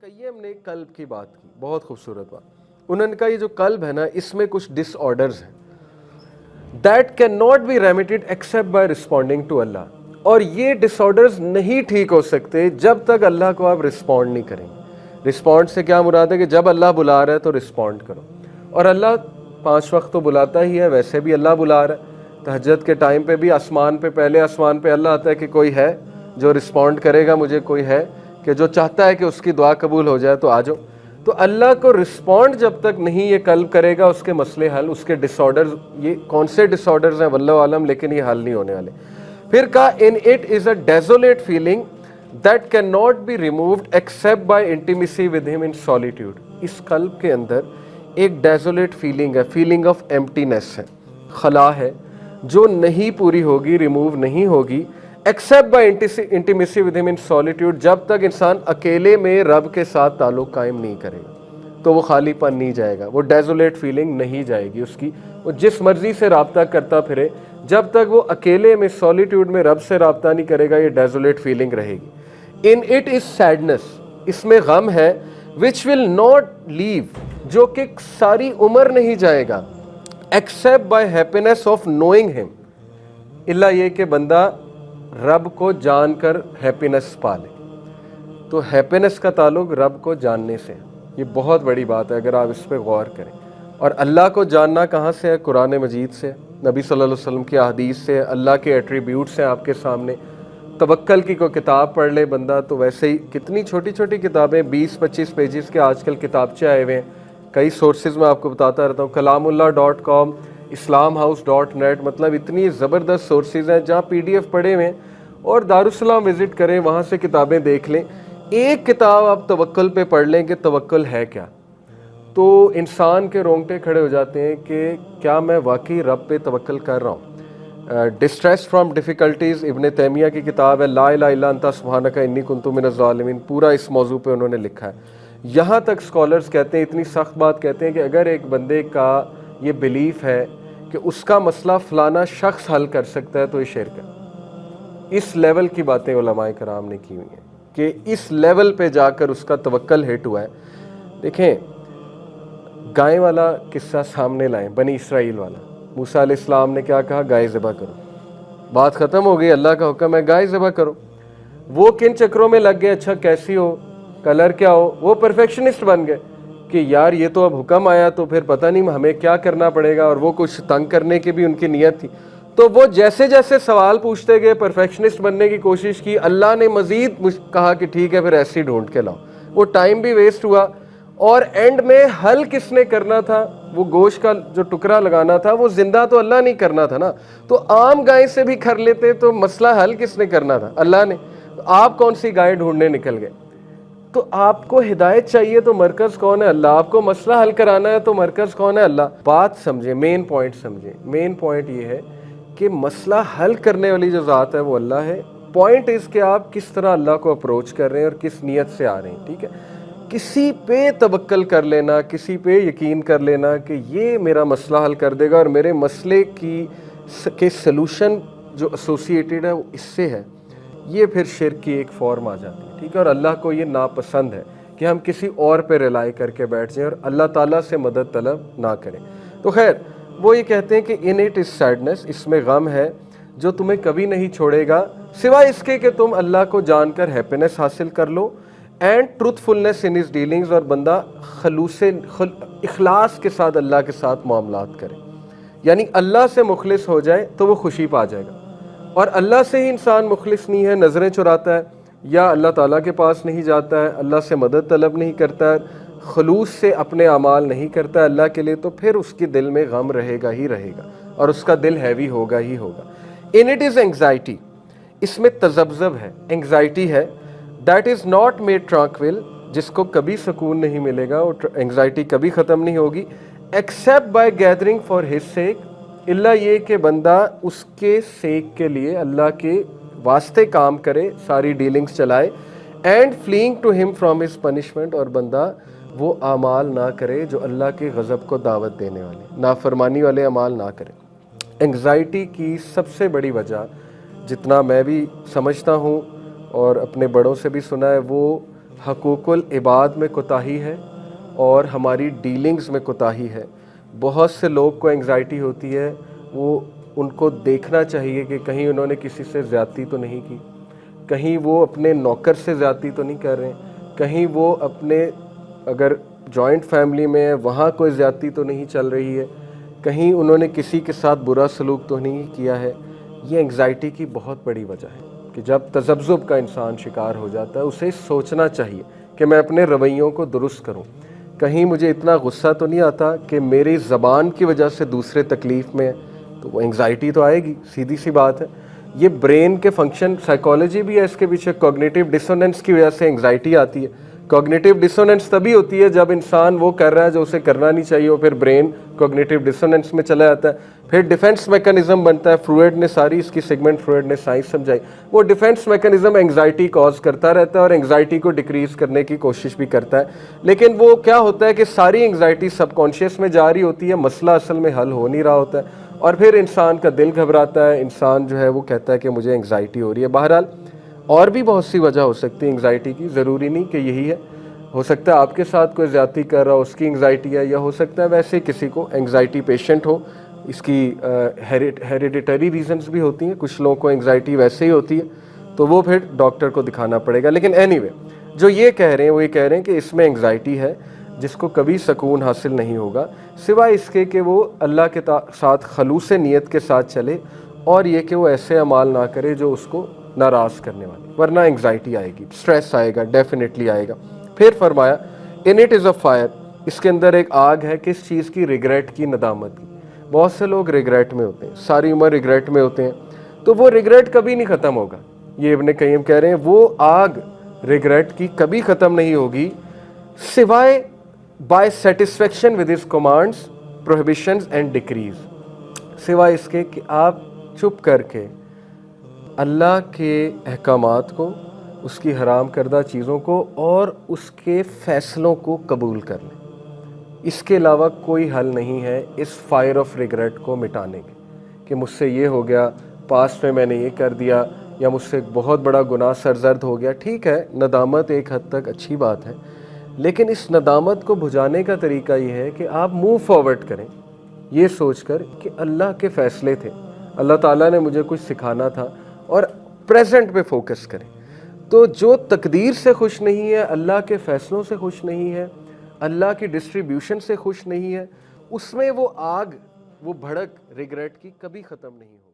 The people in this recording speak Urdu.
قیم نے قلب کی بات کی، بہت خوبصورت بات. انہوں نے کہا یہ جو قلب ہے نا، اس میں کچھ ڈس آرڈرز ہیں that can not be remedied except by responding to Allah. اور یہ ڈس آرڈرز نہیں ٹھیک ہو سکتے جب تک اللہ کو آپ رسپونڈ نہیں کریں گے. رسپونڈ سے کیا مراد ہے کہ جب اللہ بلا رہا ہے تو رسپونڈ کرو. اور اللہ 5 وقت تو بلاتا ہی ہے، ویسے بھی اللہ بلا رہا ہے. تہجد کے ٹائم پہ بھی آسمان پہ، پہلے آسمان پہ اللہ آتا ہے کہ کوئی ہے جو رسپونڈ کرے گا مجھے، کوئی ہے کہ جو چاہتا ہے کہ اس کی دعا قبول ہو جائے تو آ جاؤ. تو اللہ کو رسپونڈ جب تک نہیں یہ قلب کرے گا، اس کے مسئلے حل، اس کے ڈس آرڈرز، یہ کون سے ڈس آرڈرز ہیں واللہ عالم، لیکن یہ حل نہیں ہونے والے. پھر کہا in it is a desolate feeling that can not be removed except by intimacy with him in solitude. اس قلب کے اندر ایک ڈیزولیٹ فیلنگ ہے، فیلنگ آف ایمٹینس ہے، خلا ہے، جو نہیں پوری ہوگی، ریموو نہیں ہوگی except by intimacy with him in سولیٹیوڈ. جب تک انسان اکیلے میں رب کے ساتھ تعلق قائم نہیں کرے گا تو وہ خالی پن نہیں جائے گا، وہ ڈیزولیٹ فیلنگ نہیں جائے گی اس کی. وہ جس مرضی سے رابطہ کرتا پھرے، جب تک وہ اکیلے میں سولیٹیوڈ میں رب سے رابطہ نہیں کرے گا، یہ ڈیزولیٹ فیلنگ رہے گی. ان اٹ از سیڈنس، اس میں غم ہے، وچ ول ناٹ لیو، جو کہ ساری عمر نہیں جائے گا، except by happiness of knowing him, الا یہ کہ بندہ رب کو جان کر ہیپینس پالے. تو ہیپینس کا تعلق رب کو جاننے سے. یہ بہت بڑی بات ہے اگر آپ اس پہ غور کریں. اور اللہ کو جاننا کہاں سے ہے؟ قرآن مجید سے، نبی صلی اللہ علیہ وسلم کی احادیث سے، اللہ کے ایٹریبیوٹس ہیں آپ کے سامنے. توکل کی کوئی کتاب پڑھ لے بندہ تو ویسے ہی کتنی چھوٹی چھوٹی کتابیں، 20-25 پیجز کے آج کل کتابچے آئے ہوئے ہیں. کئی سورسز میں آپ کو بتاتا رہتا ہوں، kalamullah.com، islamhouse.net، مطلب اتنی زبردست سورسز ہیں جہاں PDF پڑھے ہوئے ہیں. اور دارالسلام وزٹ کریں، وہاں سے کتابیں دیکھ لیں. ایک کتاب آپ توکل پہ پڑھ لیں کہ توکل ہے کیا، تو انسان کے رونگٹے کھڑے ہو جاتے ہیں کہ کیا میں واقعی رب پہ توکل کر رہا ہوں. ڈسٹریس فرام ڈیفیکلٹیز، ابن تیمیہ کی کتاب ہے، لا الہ الا انت سبحانک انی کنت من الظالمین، پورا اس موضوع پہ انہوں نے لکھا ہے. یہاں تک اسکالرز کہتے ہیں، اتنی سخت بات کہتے ہیں کہ اگر ایک بندے کا یہ بلیف ہے کہ اس کا مسئلہ فلانا شخص حل کر سکتا ہے تو یہ شرک ہے. اس لیول کی باتیں علماء کرام نے کی ہوئی ہیں کہ اس لیول پہ جا کر اس کا توکل ہٹ ہوا ہے. دیکھیں، گائے والا قصہ سامنے لائیں، بنی اسرائیل والا. موسیٰ علیہ السلام نے کیا کہا؟ گائے ذبح کرو. بات ختم ہو گئی، اللہ کا حکم ہے گائے ذبح کرو. وہ کن چکروں میں لگ گئے؟ اچھا کیسی ہو، کلر کیا ہو. وہ پرفیکشنسٹ بن گئے کہ یار یہ تو اب حکم آیا تو پھر پتہ نہیں ہمیں کیا کرنا پڑے گا. اور وہ کچھ تنگ کرنے کی بھی ان کی نیت تھی. تو وہ جیسے جیسے سوال پوچھتے گئے، پرفیکشنسٹ بننے کی کوشش کی. اللہ نے مزید کہا کہ ٹھیک ہے پھر ایسی ڈھونڈ کے لاؤ. وہ ٹائم بھی ویسٹ ہوا. اور اینڈ میں حل کس نے کرنا تھا؟ وہ گوشت کا جو ٹکڑا لگانا تھا وہ زندہ تو اللہ نہیں کرنا تھا نا. تو عام گائے سے بھی کر لیتے تو مسئلہ حل کس نے کرنا تھا؟ اللہ نے. آپ کون سی گائے ڈھونڈنے نکل گئے؟ تو آپ کو ہدایت چاہیے تو مرکز کون ہے؟ اللہ. آپ کو مسئلہ حل کرانا ہے تو مرکز کون ہے؟ اللہ. بات سمجھیں، مین پوائنٹ سمجھیں. مین پوائنٹ یہ ہے کہ مسئلہ حل کرنے والی جو ذات ہے وہ اللہ ہے. پوائنٹ اس کہ آپ کس طرح اللہ کو اپروچ کر رہے ہیں اور کس نیت سے آ رہے ہیں. ٹھیک ہے، کسی پہ توکل کر لینا، کسی پہ یقین کر لینا کہ یہ میرا مسئلہ حل کر دے گا اور میرے مسئلے کے سلوشن جو ایسوسیٹیڈ ہے وہ اس سے ہے، یہ پھر شرک کی ایک فارم آ جاتی ہے. ٹھیک ہے، اور اللہ کو یہ ناپسند ہے کہ ہم کسی اور پہ ریلائی کر کے بیٹھ جائیں اور اللہ تعالیٰ سے مدد طلب نہ کریں. تو خیر، وہ یہ کہتے ہیں کہ ان اٹ از سیڈنس، اس میں غم ہے جو تمہیں کبھی نہیں چھوڑے گا سوائے اس کے کہ تم اللہ کو جان کر ہیپینس حاصل کر لو. And truthfulness in his dealings, اور بندہ اخلاص کے ساتھ اللہ کے ساتھ معاملات کرے. یعنی اللہ سے مخلص ہو جائے تو وہ خوشی پا جائے گا. اور اللہ سے ہی انسان مخلص نہیں ہے، نظریں چراتا ہے یا اللہ تعالیٰ کے پاس نہیں جاتا ہے، اللہ سے مدد طلب نہیں کرتا ہے، خلوص سے اپنے اعمال نہیں کرتا ہے اللہ کے لیے، تو پھر اس کے دل میں غم رہے گا ہی رہے گا اور اس کا دل ہیوی ہوگا ہی ہوگا. ان اٹ از اینگزائٹی، اس میں تذبذب ہے، اینگزائٹی ہے. دیٹ از ناٹ میڈ ٹرانکویل، جس کو کبھی سکون نہیں ملے گا، وہ اینگزائٹی کبھی ختم نہیں ہوگی. Except by gathering for his sake, Allah یہ کہ بندہ اس کے سیک کے لیے اللہ کے واسطے کام کرے، ساری ڈیلنگز چلائے. اینڈ فلینگ ٹو ہم فرام ہز پنشمنٹ، اور بندہ وہ اعمال نہ کرے جو اللہ کے غضب کو دعوت دینے والے، نافرمانی والے اعمال نہ کرے. اینگزائٹی کی سب سے بڑی وجہ، جتنا میں بھی سمجھتا ہوں اور اپنے بڑوں سے بھی سنا ہے، وہ حقوق العباد میں کوتاہی ہے اور ہماری ڈیلنگز میں کوتاہی ہے. بہت سے لوگ کو انگزائٹی ہوتی ہے، وہ ان کو دیکھنا چاہیے کہ کہیں انہوں نے کسی سے زیادتی تو نہیں کی، کہیں وہ اپنے نوکر سے زیادتی تو نہیں کر رہے ہیں، کہیں وہ اپنے اگر جوائنٹ فیملی میں ہے وہاں کوئی زیادتی تو نہیں چل رہی ہے، کہیں انہوں نے کسی کے ساتھ برا سلوک تو نہیں کیا ہے. یہ انگزائٹی کی بہت بڑی وجہ ہے کہ جب تذبذب کا انسان شکار ہو جاتا ہے اسے سوچنا چاہیے کہ میں اپنے رویوں کو درست کروں. کہیں مجھے اتنا غصہ تو نہیں آتا کہ میری زبان کی وجہ سے دوسرے تکلیف میں ہیں، تو وہ انگزائٹی تو آئے گی، سیدھی سی بات ہے. یہ برین کے فنکشن، سائیکالوجی بھی ہے اس کے پیچھے. کوگنیٹیو ڈسوننس کی وجہ سے انگزائٹی آتی ہے. کوگنیٹیو ڈسوننس تبھی ہوتی ہے جب انسان وہ کر رہا ہے جو اسے کرنا نہیں چاہیے، پھر برین کوگنیٹیو ڈسوننس میں چلا جاتا ہے، پھر ڈیفنس میکانزم بنتا ہے. فروئڈ نے ساری اس کی سیگمنٹ فروئڈ نے سائنس سمجھائی. وہ ڈیفنس میکانزم انگزائٹی کاز کرتا رہتا ہے اور انگزائٹی کو ڈیکریز کرنے کی کوشش بھی کرتا ہے. لیکن وہ کیا ہوتا ہے کہ ساری انگزائٹی سب کانشیس میں جا رہی ہوتی ہے، مسئلہ اصل میں حل ہو نہیں رہا ہوتا ہے، اور پھر انسان کا دل گھبراتا ہے، انسان جو ہے وہ کہتا ہے کہ مجھے انگزائٹی ہو رہی ہے. بہرحال اور بھی بہت سی وجہ ہو سکتی ہے انگزائٹی کی، ضروری نہیں کہ یہی ہے. ہو سکتا ہے آپ کے ساتھ کوئی زیادتی کر رہا ہو، اس کی انگزائٹی ہے، یا ہو سکتا ہے ویسے کسی کو انگزائٹی پیشنٹ ہو. اس کی ہیریڈیٹری ریزنز بھی ہوتی ہیں، کچھ لوگوں کو انگزائٹی ویسے ہی ہوتی ہے تو وہ پھر ڈاکٹر کو دکھانا پڑے گا. لیکن اینی وے جو یہ کہہ رہے ہیں وہ یہ کہہ رہے ہیں کہ اس میں انگزائٹی ہے جس کو کبھی سکون حاصل نہیں ہوگا سوائے اس کے کہ وہ اللہ کے ساتھ خلوص نیت کے ساتھ چلے، اور یہ کہ وہ ایسے اعمال نہ کرے جو اس کو ناراض کرنے والے، ورنہ انگزائٹی آئے گی، سٹریس آئے گا، ڈیفینیٹلی آئے گا. پھر فرمایا ان اٹ از اے فائر، اس کے اندر ایک آگ ہے. کس چیز کی؟ ریگریٹ کی، ندامت کی. بہت سے لوگ ریگریٹ میں ہوتے ہیں، ساری عمر ریگریٹ میں ہوتے ہیں، تو وہ ریگریٹ کبھی نہیں ختم ہوگا. یہ ابن قیم کہہ رہے ہیں وہ آگ ریگریٹ کی کبھی ختم نہیں ہوگی سوائے by satisfaction with his commands, prohibitions and decrease, سوائے اس کے کہ آپ چپ کر کے اللہ کے احکامات کو، اس کی حرام کردہ چیزوں کو اور اس کے فیصلوں کو قبول کر لیں. اس کے علاوہ کوئی حل نہیں ہے اس فائر آف ریگریٹ کو مٹانے کے، کہ مجھ سے یہ ہو گیا، پاسٹ میں نے یہ کر دیا، یا مجھ سے ایک بہت بڑا گناہ سرزد ہو گیا. ٹھیک ہے، ندامت ایک حد تک اچھی بات ہے، لیکن اس ندامت کو بھجانے کا طریقہ یہ ہے کہ آپ موو فارورڈ کریں، یہ سوچ کر کہ اللہ کے فیصلے تھے، اللہ تعالیٰ نے مجھے کچھ سکھانا تھا، اور پریزنٹ پہ فوکس کریں. تو جو تقدیر سے خوش نہیں ہے، اللہ کے فیصلوں سے خوش نہیں ہے، اللہ کی ڈسٹریبیوشن سے خوش نہیں ہے، اس میں وہ آگ، وہ بھڑک ریگریٹ کی کبھی ختم نہیں ہوگی.